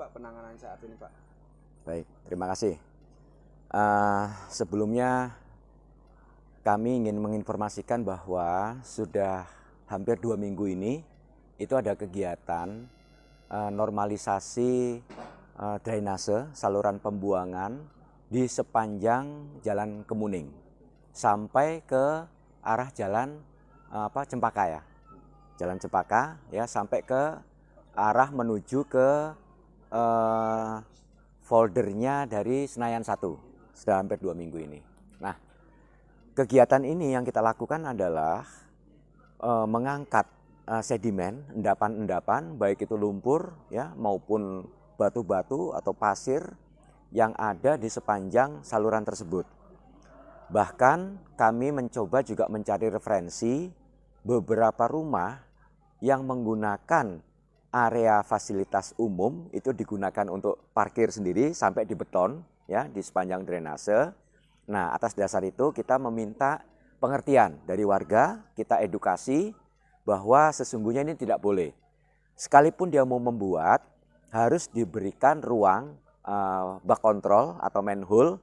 Pak penanganan saat ini Pak? Baik, terima kasih. Sebelumnya kami ingin menginformasikan bahwa sudah hampir 2 minggu ini itu ada kegiatan normalisasi drainase saluran pembuangan di sepanjang Jalan Kemuning sampai ke arah jalan Cempaka ya. Jalan Cempaka ya sampai ke arah menuju ke foldernya dari Senayan 1. Sudah hampir 2 minggu ini. Nah, kegiatan ini yang kita lakukan adalah mengangkat sedimen, endapan-endapan, baik itu lumpur ya maupun batu-batu atau pasir yang ada di sepanjang saluran tersebut. Bahkan kami mencoba juga mencari referensi beberapa rumah yang menggunakan area fasilitas umum itu digunakan untuk parkir sendiri sampai di beton ya di sepanjang drainase. Nah, atas dasar itu kita meminta pengertian dari warga, kita edukasi bahwa sesungguhnya ini tidak boleh. Sekalipun dia mau membuat, harus diberikan ruang bak kontrol atau manhole,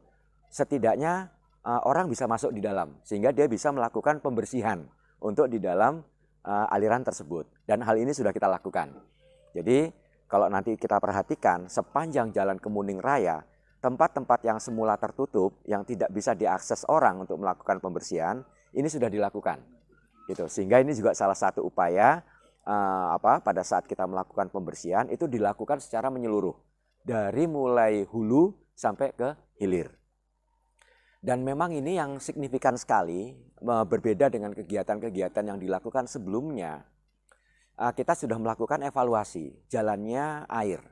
setidaknya orang bisa masuk di dalam sehingga dia bisa melakukan pembersihan untuk di dalam aliran tersebut. Dan hal ini sudah kita lakukan. Jadi kalau nanti kita perhatikan sepanjang Jalan Kemuning Raya, tempat-tempat yang semula tertutup, yang tidak bisa diakses orang untuk melakukan pembersihan, ini sudah dilakukan. Gitu. Sehingga ini juga salah satu upaya pada saat kita melakukan pembersihan itu dilakukan secara menyeluruh. Dari mulai hulu sampai ke hilir. Dan memang ini yang signifikan sekali, berbeda dengan kegiatan-kegiatan yang dilakukan sebelumnya. Kita sudah melakukan evaluasi jalannya air.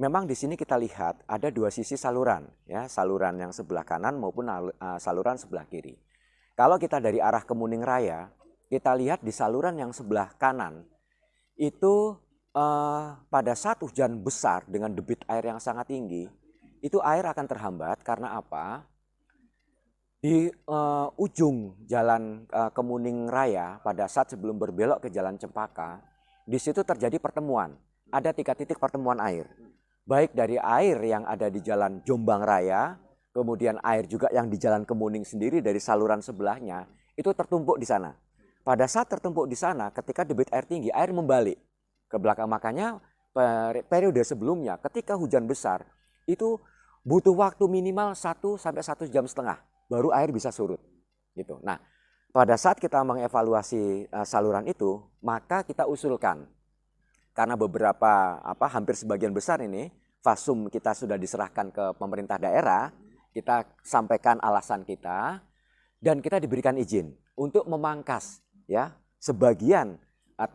Memang di sini kita lihat ada dua sisi saluran, ya, saluran yang sebelah kanan maupun saluran sebelah kiri. Kalau kita dari arah Kemuning Raya, kita lihat di saluran yang sebelah kanan itu pada saat hujan besar dengan debit air yang sangat tinggi, itu air akan terhambat karena apa? Di ujung Jalan Kemuning Raya pada saat sebelum berbelok ke Jalan Cempaka, di situ terjadi pertemuan. Ada 3 titik pertemuan air. Baik dari air yang ada di Jalan Jombang Raya, kemudian air juga yang di Jalan Kemuning sendiri dari saluran sebelahnya, itu tertumpuk di sana. Pada saat tertumpuk di sana, ketika debit air tinggi, air membalik ke belakang. Makanya periode sebelumnya, ketika hujan besar, itu butuh waktu minimal 1 sampai 1,5 jam baru air bisa surut. Gitu. Nah, pada saat kita mengevaluasi saluran itu, maka kita usulkan karena beberapa hampir sebagian besar ini fasum kita sudah diserahkan ke pemerintah daerah, kita sampaikan alasan kita dan kita diberikan izin untuk memangkas ya sebagian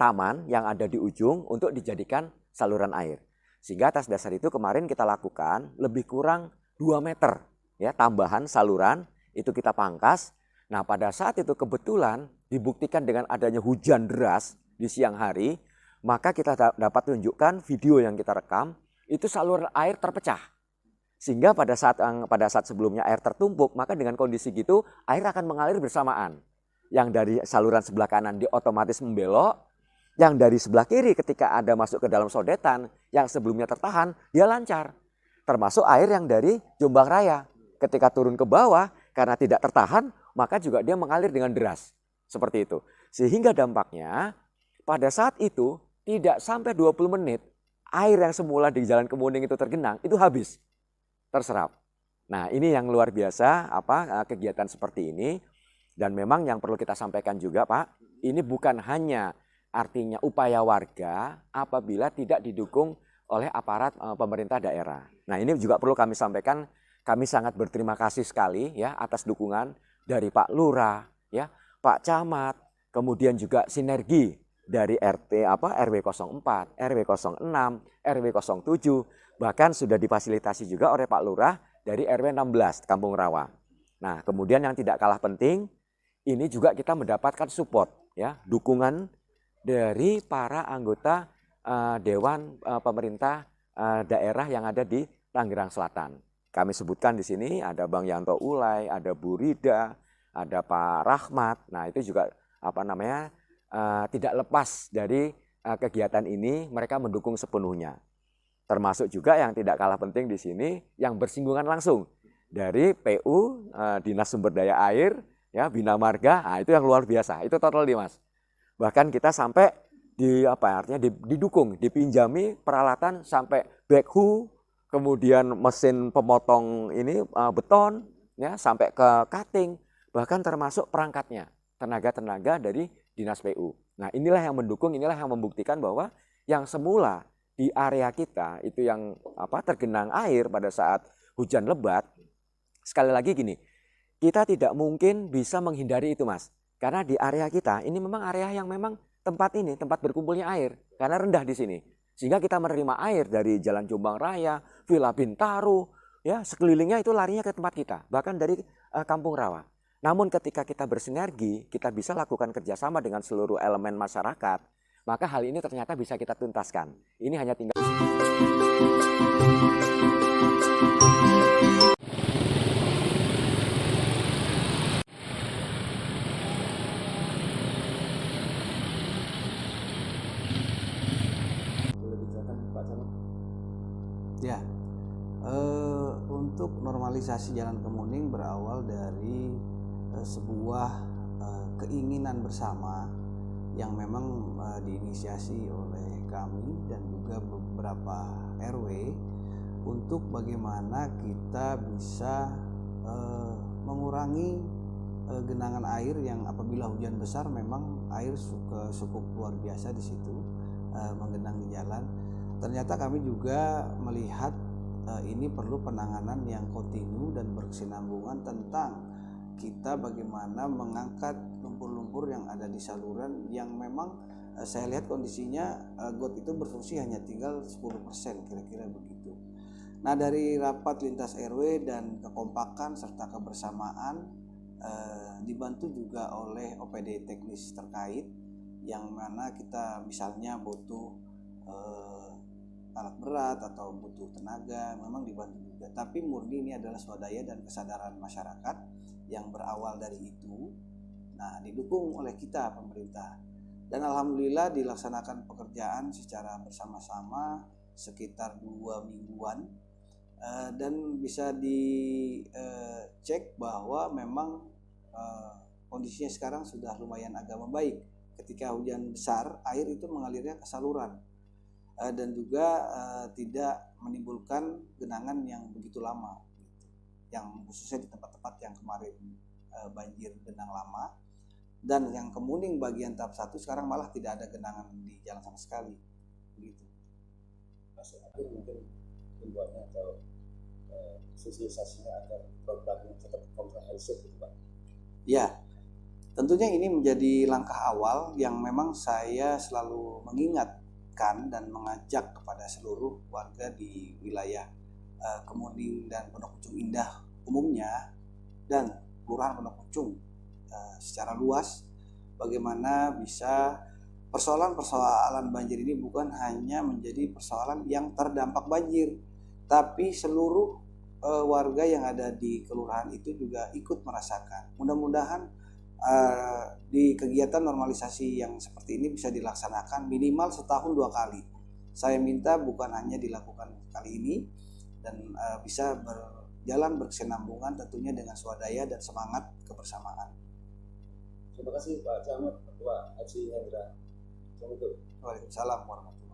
taman yang ada di ujung untuk dijadikan saluran air. Sehingga atas dasar itu kemarin kita lakukan lebih kurang 2 meter ya tambahan saluran itu kita pangkas. Nah, pada saat itu kebetulan dibuktikan dengan adanya hujan deras di siang hari, maka kita dapat tunjukkan video yang kita rekam, itu saluran air terpecah. Sehingga pada saat sebelumnya air tertumpuk, maka dengan kondisi gitu air akan mengalir bersamaan. Yang dari saluran sebelah kanan dia otomatis membelok, yang dari sebelah kiri ketika ada masuk ke dalam sodetan yang sebelumnya tertahan, dia lancar. Termasuk air yang dari Jombang Raya. Ketika turun ke bawah, karena tidak tertahan, maka juga dia mengalir dengan deras. Seperti itu. Sehingga dampaknya, pada saat itu, tidak sampai 20 menit, air yang semula di Jalan Kemuning itu tergenang, itu habis. Terserap. Nah, ini yang luar biasa, kegiatan seperti ini. Dan memang yang perlu kita sampaikan juga, Pak, ini bukan hanya artinya upaya warga apabila tidak didukung oleh aparat pemerintah daerah. Nah, ini juga perlu kami sampaikan. Kami sangat berterima kasih sekali ya atas dukungan dari Pak Lurah, ya, Pak Camat, kemudian juga sinergi dari RW 04, RW 06, RW 07, bahkan sudah difasilitasi juga oleh Pak Lurah dari RW 16 Kampung Rawa. Nah, kemudian yang tidak kalah penting, ini juga kita mendapatkan support ya, dukungan dari para anggota Dewan Pemerintah Daerah yang ada di Tangerang Selatan. Kami sebutkan di sini ada Bang Yanto Ulay, ada Bu Rida, ada Pak Rahmat. Nah, itu juga tidak lepas dari kegiatan ini, mereka mendukung sepenuhnya. Termasuk juga yang tidak kalah penting di sini yang bersinggungan langsung dari PU, Dinas Sumber Daya Air, ya Bina Marga, nah itu yang luar biasa. Itu total nih Mas. Bahkan kita sampai didukung, dipinjami peralatan sampai backhoe, kemudian mesin pemotong ini beton, ya sampai ke cutting, bahkan termasuk perangkatnya, tenaga-tenaga dari Dinas PU. Nah inilah yang mendukung, inilah yang membuktikan bahwa yang semula di area kita itu yang tergenang air pada saat hujan lebat, sekali lagi gini, kita tidak mungkin bisa menghindari itu Mas. Karena di area kita ini memang area yang memang tempat berkumpulnya air, karena rendah di sini. Sehingga kita menerima air dari Jalan Jombang Raya, Villa Bintaro, ya sekelilingnya itu larinya ke tempat kita, bahkan dari Kampung Rawa. Namun ketika kita bersinergi, kita bisa lakukan kerjasama dengan seluruh elemen masyarakat, maka hal ini ternyata bisa kita tuntaskan. Ini hanya tinggal... Ya, untuk normalisasi Jalan Kemuning berawal dari sebuah keinginan bersama yang memang diinisiasi oleh kami dan juga beberapa RW untuk bagaimana kita bisa mengurangi genangan air yang apabila hujan besar memang air cukup luar biasa di situ menggenang di jalan. Ternyata kami juga melihat ini perlu penanganan yang kontinu dan berkesinambungan tentang kita bagaimana mengangkat lumpur-lumpur yang ada di saluran yang memang saya lihat kondisinya got itu berfungsi hanya tinggal 10% kira-kira begitu. Nah dari rapat lintas RW dan kekompakan serta kebersamaan dibantu juga oleh OPD teknis terkait yang mana kita misalnya butuh alat berat atau butuh tenaga memang dibantu juga, tapi murni ini adalah swadaya dan kesadaran masyarakat yang berawal dari itu. Nah didukung oleh kita pemerintah dan alhamdulillah dilaksanakan pekerjaan secara bersama-sama sekitar 2 mingguan dan bisa dicek bahwa memang kondisinya sekarang sudah lumayan agak membaik. Ketika hujan besar air itu mengalirnya ke saluran dan juga tidak menimbulkan genangan yang begitu lama gitu. Yang khususnya di tempat-tempat yang kemarin banjir genang lama, dan yang Kemuning bagian tahap 1 sekarang malah tidak ada genangan di jalan sama sekali begitu. Mas mungkin himbauannya atau sosialisasinya agar programnya tetap komprehensif gitu Pak. Ya, tentunya ini menjadi langkah awal yang memang saya selalu mengingat dan mengajak kepada seluruh warga di wilayah Kemuning dan Pondok Pucung Indah umumnya dan Kelurahan Pondok Pucung secara luas, bagaimana bisa persoalan banjir ini bukan hanya menjadi persoalan yang terdampak banjir, tapi seluruh warga yang ada di kelurahan itu juga ikut merasakan. Mudah-mudahan di kegiatan normalisasi yang seperti ini bisa dilaksanakan minimal setahun 2 kali. Saya minta bukan hanya dilakukan kali ini dan bisa berjalan berkesinambungan tentunya dengan swadaya dan semangat kebersamaan. Terima kasih Pak Camat, Ketua HC Hendra. Assalamualaikum. Waalaikumsalam warahmatullahi wabarakatuh.